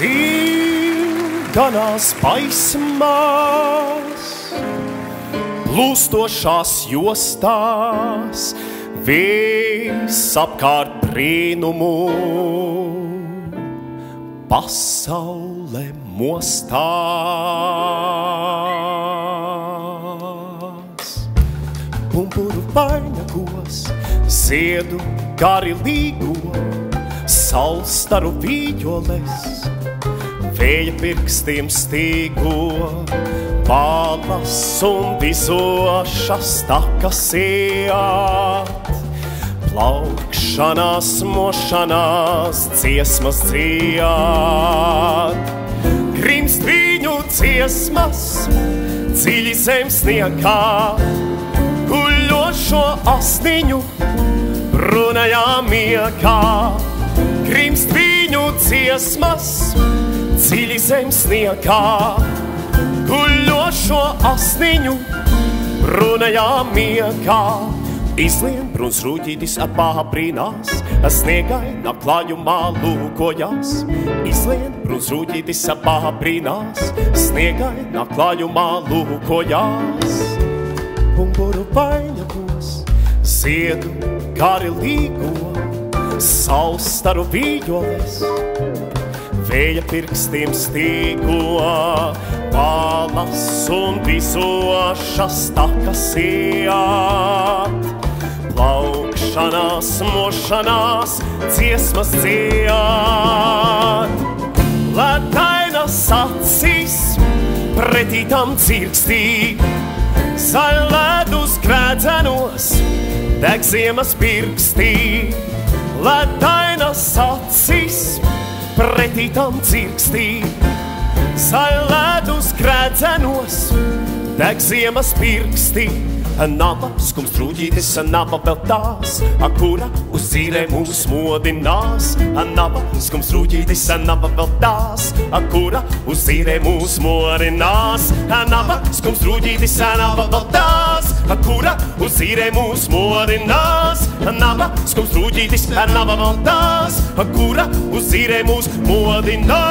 Zilganās paismās, plūstošās jostās, viss apkārt brīnumu, pasaule mostās. Pumpuru vainagos, ziedu gari līgo, saulstaru vīģoles, vēja pirkstiem stīgo, balas un vizošas takas iet. Plaukšanās, mošanās, dziesmas dzied. Grimst viņu dziesmas, dziļi zem sniegā, guļošo asniņu runajā miegā. Grimst viņu dziesmas, dziļi zem sniegā, guļošo asniņu runajā miegā. Izlien bruns rūģītis ar pābrīnās, sniegainā klājumā lūkojās. Izlien bruns rūģītis ar pābrīnās, sniegainā klājumā lūkojās. Pumpuru vainagos, ziedu gari līgo, saulstaru vīģoles, vēja pirkstiem stīgo, balas un vizošas takas iet. Plaukšanās, mošanās, dziesmas dzied. Ledainas acīs pretī tam dzirkstī, zaļledus grēdzenos deg ziemas pirkstī. Ledainas acīs pretī tam dzirkstī, zaļledus grēdzenos deg ziemas pirkstī. Nava skums rūģītis, nava vēl tās, kura uz dzīrē mūs modinās. Nava skums rūģītis, nava vēl tās, kura uz dzīrē mūs modinās. Nava skums rūģītis, nava vēl tās, kura uz dzīrē mūs modinās. Nava skums rūģītis, nava vēl tās, kura uz dzīrē mūs modinās.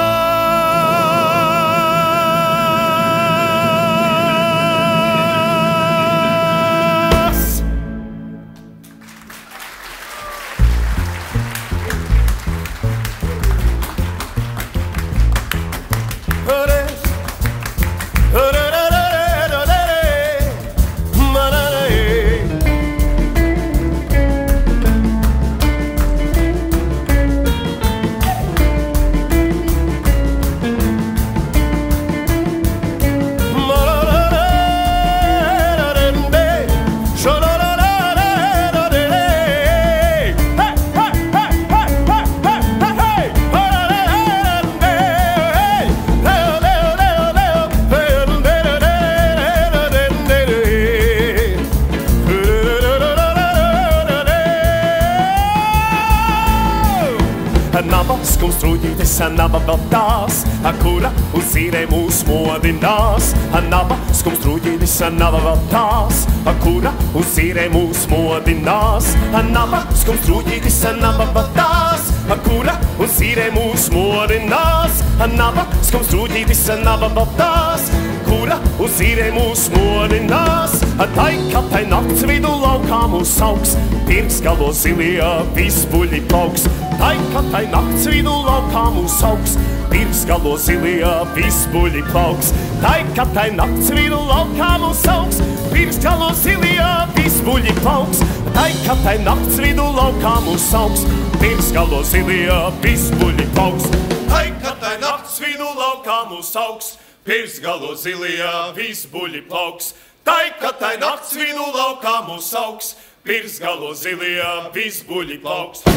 Nava skums rūģītis, nava vēl tās, kura uz dzīrē mūs modinās. Nava skums rūģītis, nava vēl tās, kura uz dzīrē mūs modinās. Nava skums rūģītis, nava vēl tās, kura uz dzīrē mūs modinās. Nava skums rūģītis, nava vēl tās, kura uz dzīrē mūs modinās. Tai, ka tai nakts vidu laukā mūs augs, pirks galo zilie visbuļi plauks. Tai, ka tai nakts vidu laukā mūs augs, pirks galo zilie visbuļi plauks. Tai, ka tai nakts vidu laukā mūs augs, pirks galo zilie visbuļi plauks. Tai, ka tai nakts vidu laukā mūs augs, pirks galo zilie visbuļi plauks. Tai, ka tai nakts vidu laukā mūs augs, pirks galo zilie visbuļi plauks. Tai, ka tai nakts vidu laukā mūs augs, pirks galo zilie visbuļi plauks.